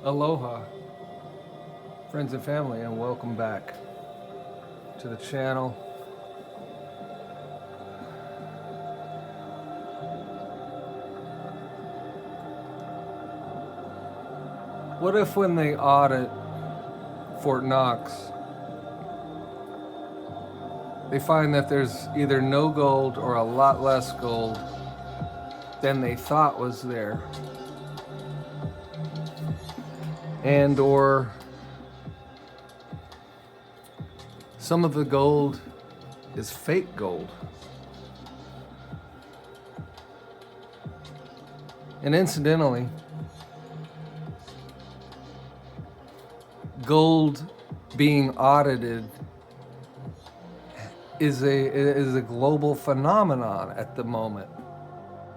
Aloha, friends and family, and welcome back to the channel. What if when they audit Fort Knox, they find that there's either no gold or a lot less gold than they thought was there? And or some of the gold is fake gold. And incidentally, gold being audited is a global phenomenon at the moment.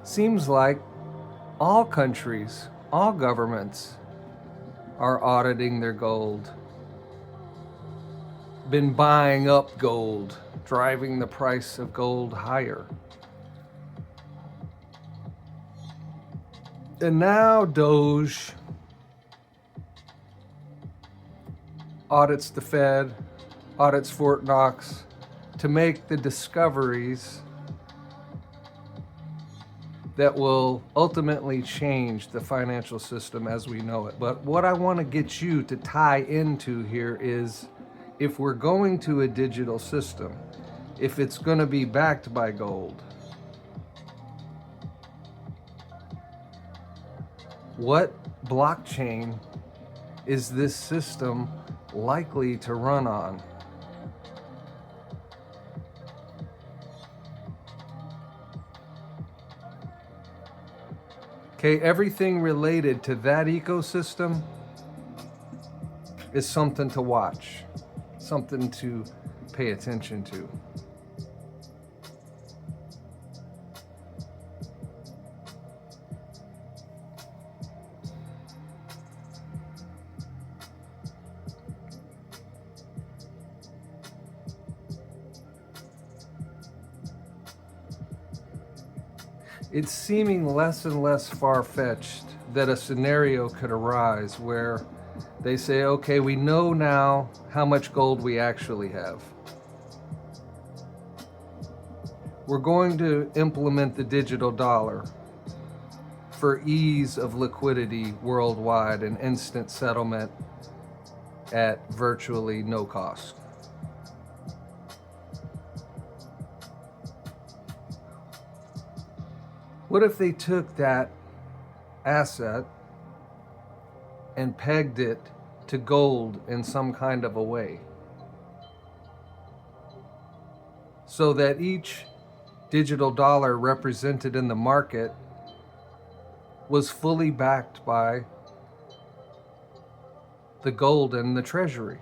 Seems like all countries, all governments are auditing their gold. Been buying up gold, driving the price of gold higher. And now Doge audits the Fed, audits Fort Knox to make the discoveries that will ultimately change the financial system as we know it. But what I want to get you to tie into here is, if we're going to a digital system, if it's going to be backed by gold, what blockchain is this system likely to run on? Okay, everything related to that ecosystem is something to watch, something to pay attention to. It's seeming less and less far-fetched that a scenario could arise where they say, okay, we know now how much gold we actually have. We're going to implement the digital dollar for ease of liquidity worldwide and instant settlement at virtually no cost. What if they took that asset and pegged it to gold in some kind of a way, so that each digital dollar represented in the market was fully backed by the gold in the treasury,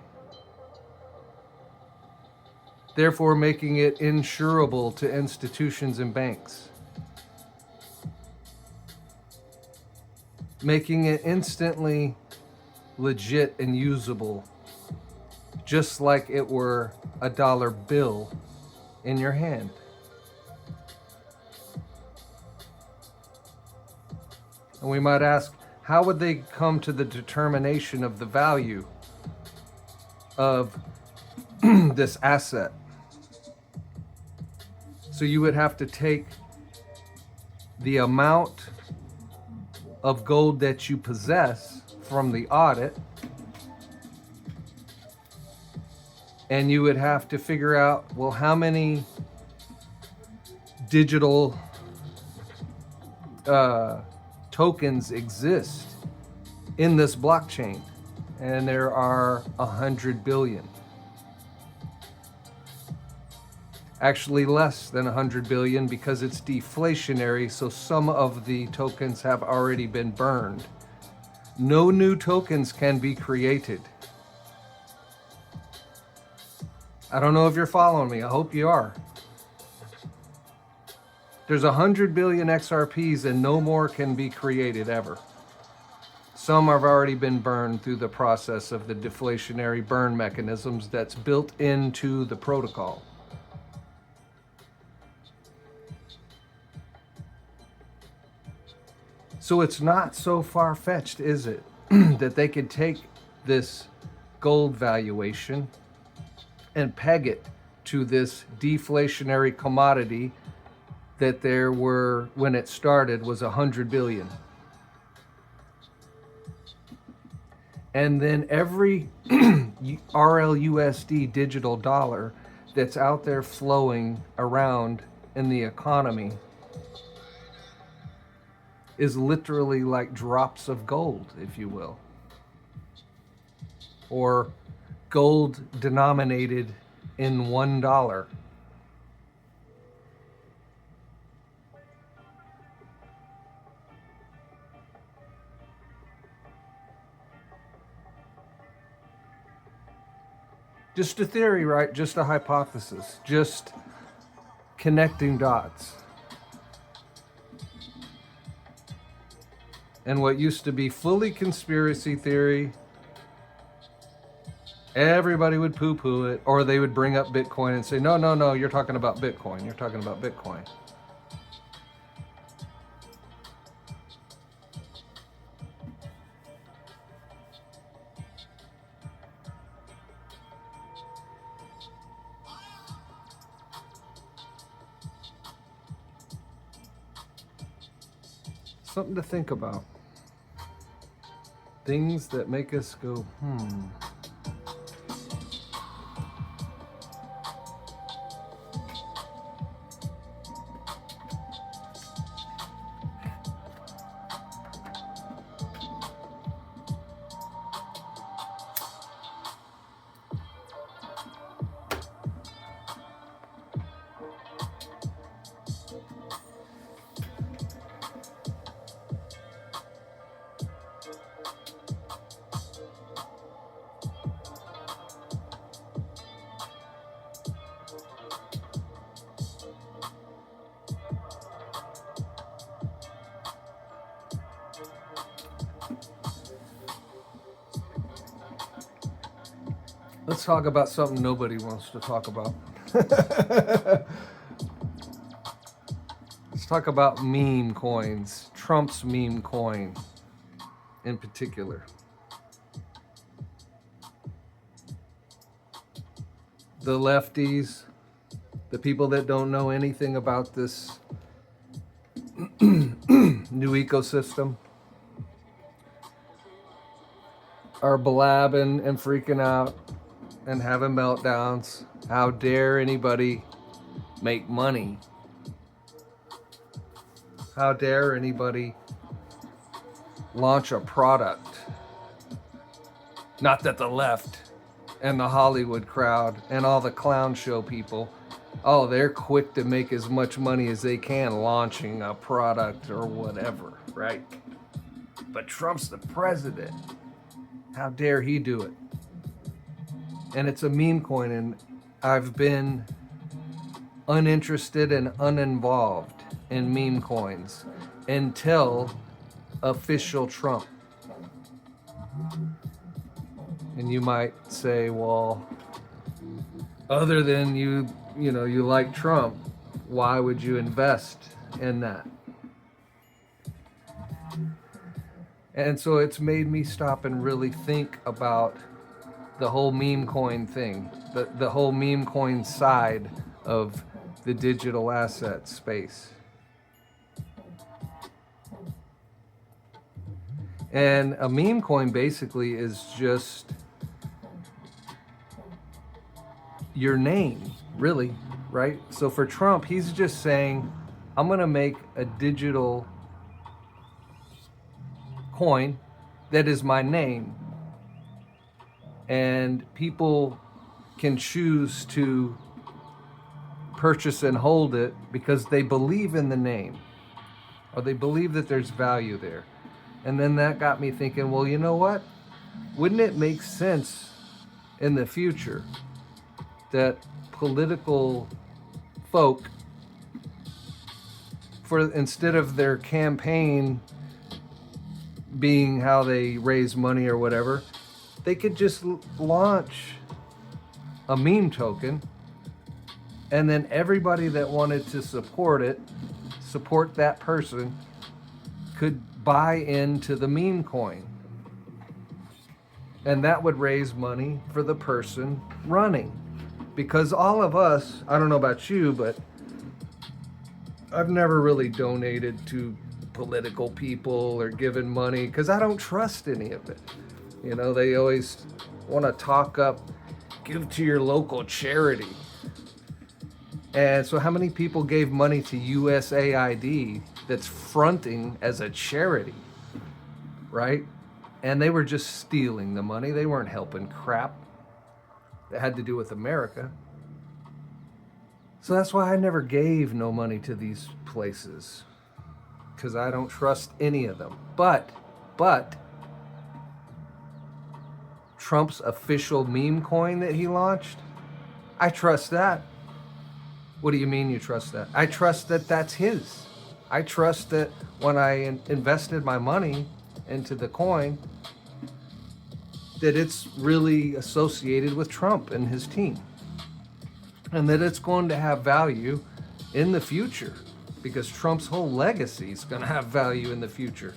therefore making it insurable to institutions and banks, making it instantly legit and usable, just like it were a dollar bill in your hand. And we might ask, how would they come to the determination of the value of this asset? So you would have to take the amount of gold that you possess from the audit, and you would have to figure out, well, how many digital tokens exist in this blockchain, and there are 100 billion. Actually less than 100 billion, because it's deflationary, so some of the tokens have already been burned. No new tokens can be created. I don't know if you're following me. I hope you are. There's 100 billion XRPs and no more can be created ever. Some have already been burned through the process of the deflationary burn mechanisms that's built into the protocol. So it's not so far-fetched, is it? that they could take this gold valuation and peg it to this deflationary commodity that there were, when it started, was 100 billion. And then every RLUSD digital dollar that's out there flowing around in the economy is literally like drops of gold, if you will, or gold denominated in $1. Just a theory, right? Just a hypothesis, just connecting dots. And what used to be fully conspiracy theory, everybody would poo-poo it, or they would bring up Bitcoin and say, no, no, no, you're talking about Bitcoin. You're talking about Bitcoin. Something to think about. Things that make us go, Let's talk about something nobody wants to talk about. Let's talk about meme coins, Trump's meme coin in particular. The lefties, the people that don't know anything about this new ecosystem, are blabbing and freaking out and having meltdowns. How dare anybody make money? How dare anybody launch a product? Not that the left and the Hollywood crowd and all the clown show people, oh, they're quick to make as much money as they can launching a product or whatever, right? But Trump's the president. How dare he do it? And it's a meme coin, and I've been uninterested and uninvolved in meme coins until official Trump. And you might say, well, other than you like Trump, why would you invest in that? And so it's made me stop and really think about the whole meme coin thing, the whole meme coin side of the digital asset space. And a meme coin basically is just your name, really, right? So for Trump, he's just saying, I'm going to make a digital coin that is my name. And people can choose to purchase and hold it because they believe in the name, or they believe that there's value there. And then that got me thinking, well, you know what? Wouldn't it make sense in the future that political folk, for instead of their campaign being how they raise money or whatever, they could just launch a meme token, and then everybody that wanted to support that person, could buy into the meme coin. And that would raise money for the person running. Because all of us, I don't know about you, but I've never really donated to political people or given money because I don't trust any of it. You know, they always want to talk up, give to your local charity. And so, how many people gave money to USAID that's fronting as a charity, right? And they were just stealing the money. They weren't helping crap that had to do with America. So that's why I never gave no money to these places, because I don't trust any of them. But Trump's official meme coin that he launched, I trust that. What do you mean you trust that? I trust that that's his. I trust that when I invested my money into the coin, that it's really associated with Trump and his team. And that it's going to have value in the future because Trump's whole legacy is going to have value in the future.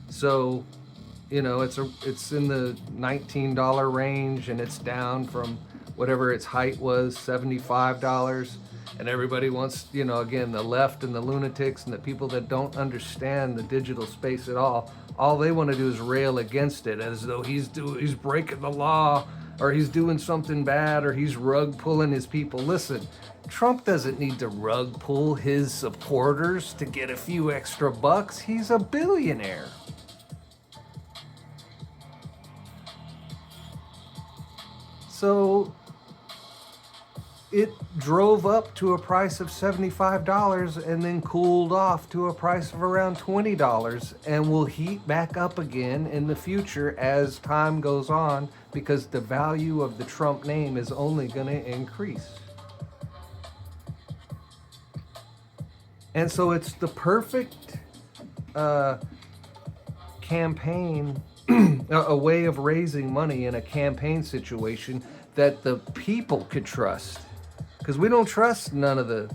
So, you know, it's in the $19 range, and it's down from whatever its height was, $75. And everybody wants, you know, again, the left and the lunatics and the people that don't understand the digital space at all they want to do is rail against it as though he's breaking the law, or he's doing something bad, or he's rug pulling his people. Listen, Trump doesn't need to rug pull his supporters to get a few extra bucks. He's a billionaire. So it drove up to a price of $75 and then cooled off to a price of around $20 and will heat back up again in the future as time goes on, because the value of the Trump name is only going to increase. And so it's the perfect campaign, a way of raising money in a campaign situation that the people could trust. Because we don't trust none of the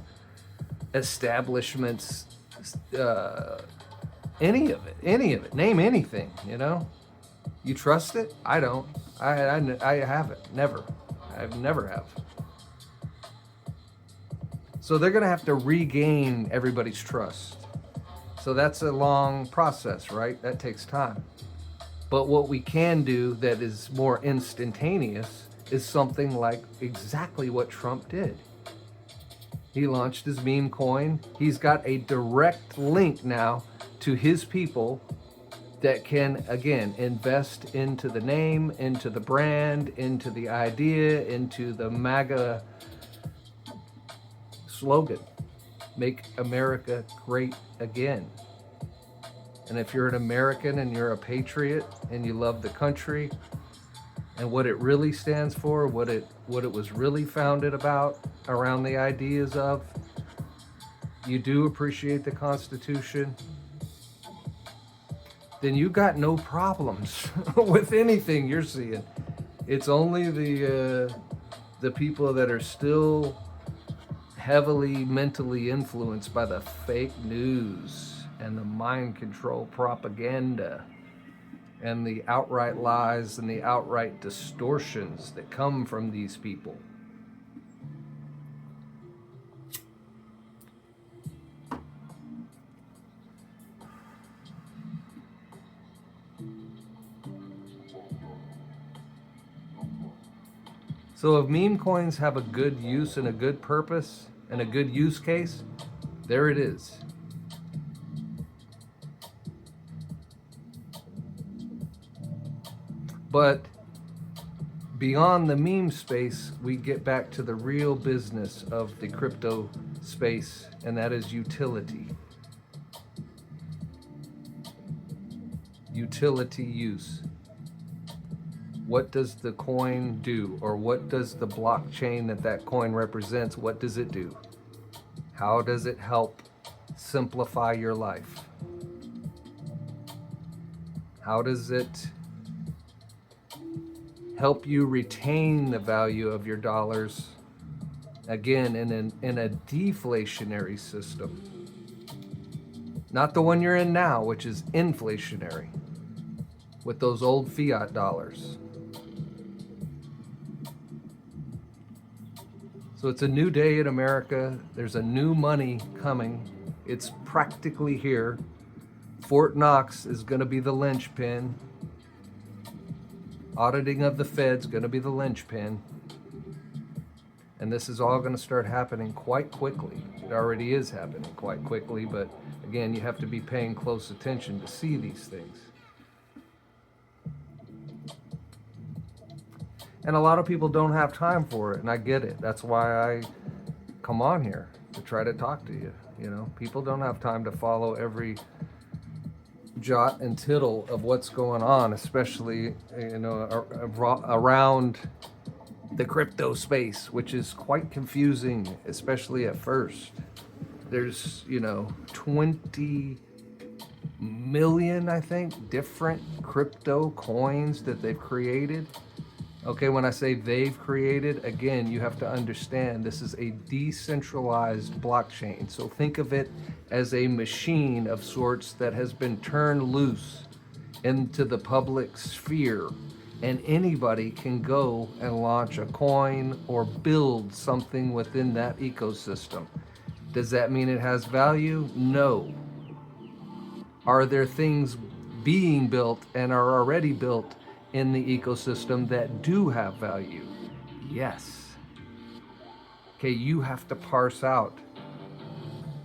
establishments, any of it. Name anything, you know? You trust it? I don't. I haven't. Never. I've never have. So they're going to have to regain everybody's trust. So that's a long process, right? That takes time. But what we can do that is more instantaneous is something like exactly what Trump did. He launched his meme coin. He's got a direct link now to his people that can, again, invest into the name, into the brand, into the idea, into the MAGA slogan, Make America Great Again. And if you're an American and you're a patriot and you love the country and what it really stands for, what it was really founded about, around the ideas of, you do appreciate the Constitution, then you got no problems with anything you're seeing. It's only the people that are still heavily mentally influenced by the fake news and the mind control propaganda and the outright lies and the outright distortions that come from these people. So if meme coins have a good use and a good purpose and a good use case, there it is. But beyond the meme space, we get back to the real business of the crypto space, and that is utility. Utility use. What does the coin do? Or what does the blockchain that coin represents, what does it do? How does it help simplify your life? How does it help you retain the value of your dollars, again, in a deflationary system? Not the one you're in now, which is inflationary, with those old fiat dollars. So it's a new day in America. There's a new money coming. It's practically here. Fort Knox is going to be the linchpin. Auditing of the Fed's going to be the linchpin. And this is all going to start happening quite quickly. It already is happening quite quickly, but again, you have to be paying close attention to see these things. And a lot of people don't have time for it, and I get it. That's why I come on here to try to talk to you. You know, people don't have time to follow every jot and tittle of what's going on, especially, you know, around the crypto space, which is quite confusing, especially at first. There's, you know, 20 million, I think, different crypto coins that they've created. Okay, when I say they've created, again, you have to understand this is a decentralized blockchain. So think of it as a machine of sorts that has been turned loose into the public sphere. And anybody can go and launch a coin or build something within that ecosystem. Does that mean it has value? No. Are there things being built and are already built in the ecosystem that do have value? Yes. Okay, you have to parse out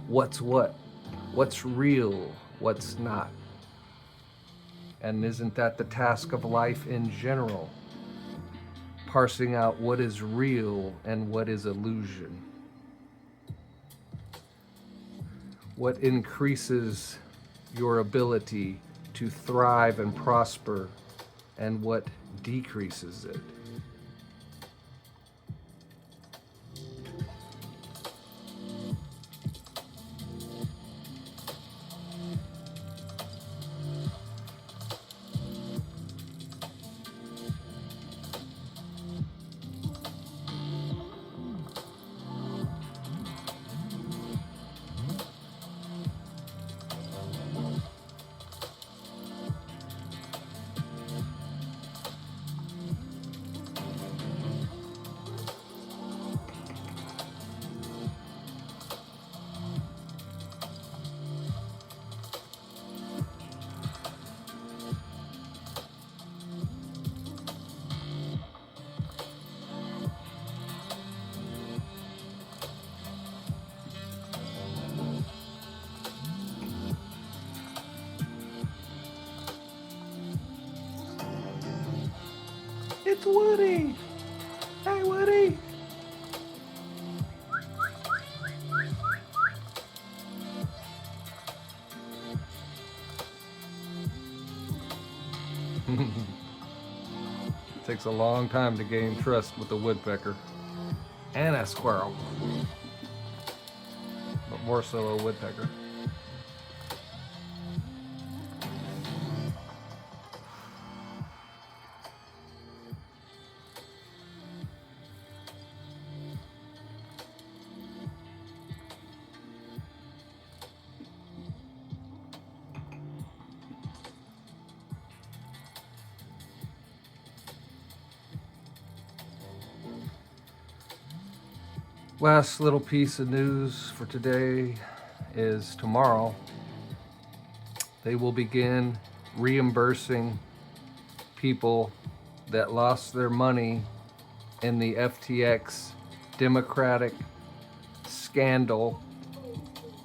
what's what, what's real, what's not. And isn't that the task of life in general? Parsing out what is real and what is illusion. What increases your ability to thrive and prosper, and what decreases it. It's Woody! Hey, Woody! Takes a long time to gain trust with a woodpecker and a squirrel, but more so a woodpecker. Last little piece of news for today is tomorrow they will begin reimbursing people that lost their money in the FTX Democratic scandal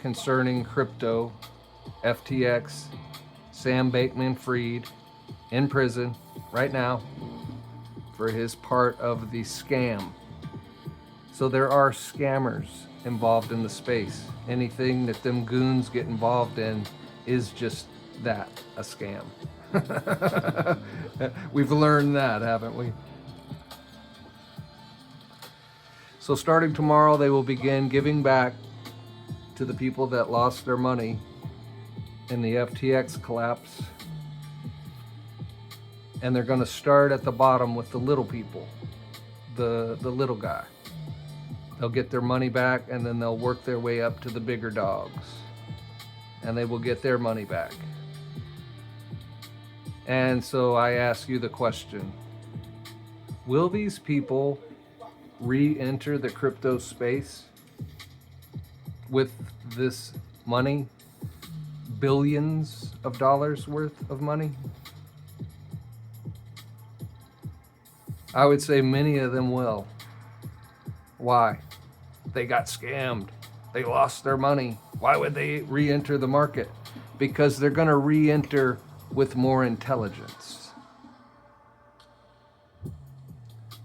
concerning crypto. FTX, Sam Bankman-Fried, in prison right now for his part of the scam. So there are scammers involved in the space. Anything that them goons get involved in is just that, a scam. We've learned that, haven't we? So starting tomorrow, they will begin giving back to the people that lost their money in the FTX collapse. And they're going to start at the bottom with the little people, the little guy. They'll get their money back, and then they'll work their way up to the bigger dogs, and they will get their money back. And so I ask you the question, will these people re-enter the crypto space with this money, billions of dollars worth of money? I would say many of them will. Why? They got scammed. They lost their money. Why would they re-enter the market? Because they're going to re-enter with more intelligence.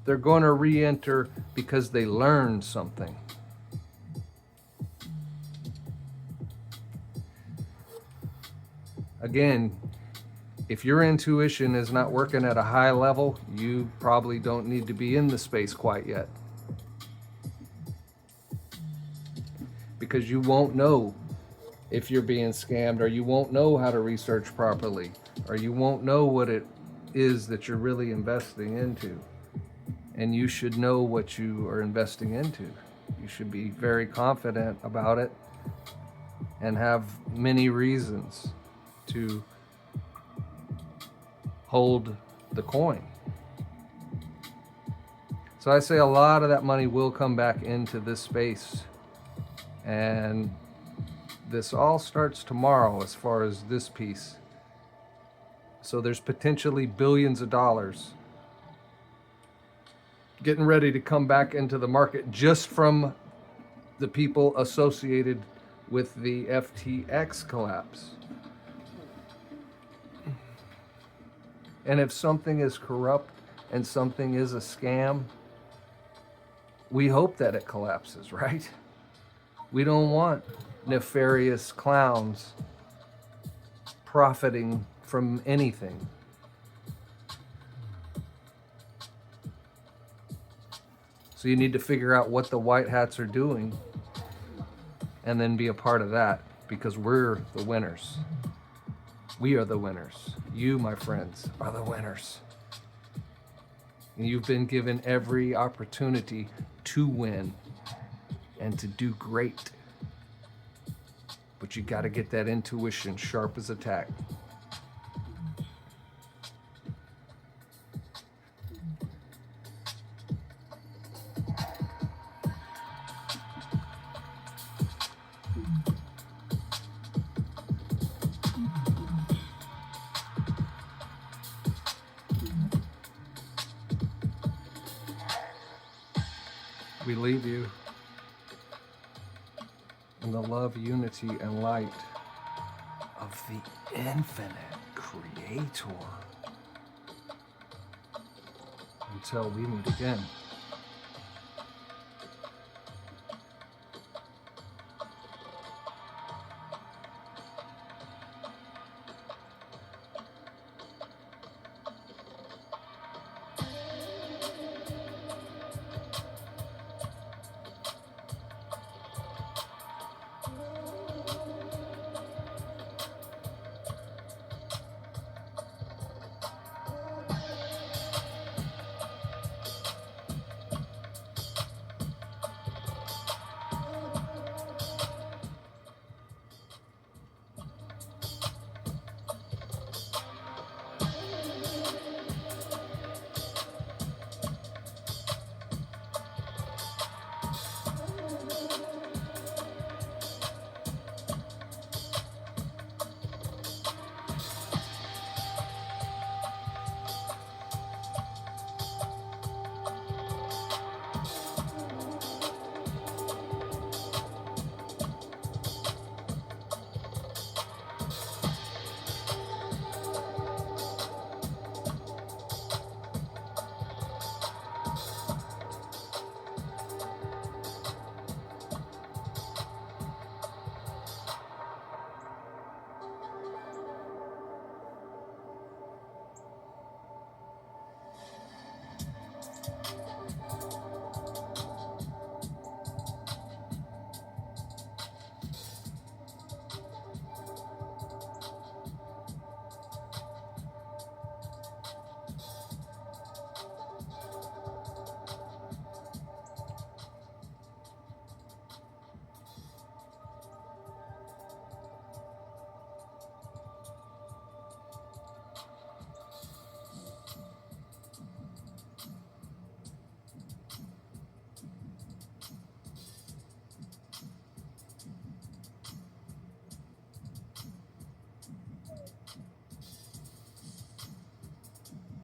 They're going to re-enter because they learned something. Again, if your intuition is not working at a high level, you probably don't need to be in the space quite yet. Because you won't know if you're being scammed, or you won't know how to research properly, or you won't know what it is that you're really investing into. And you should know what you are investing into. You should be very confident about it and have many reasons to hold the coin. So I say a lot of that money will come back into this space. And this all starts tomorrow as far as this piece. So there's potentially billions of dollars getting ready to come back into the market just from the people associated with the FTX collapse. And if something is corrupt and something is a scam, we hope that it collapses, right? We don't want nefarious clowns profiting from anything. So you need to figure out what the white hats are doing and then be a part of that, because we're the winners. We are the winners. You, my friends, are the winners. And you've been given every opportunity to win and to do great. But you got to get that intuition sharp as a tack. We leave you in the love, unity, and light of the infinite Creator. Until we meet again.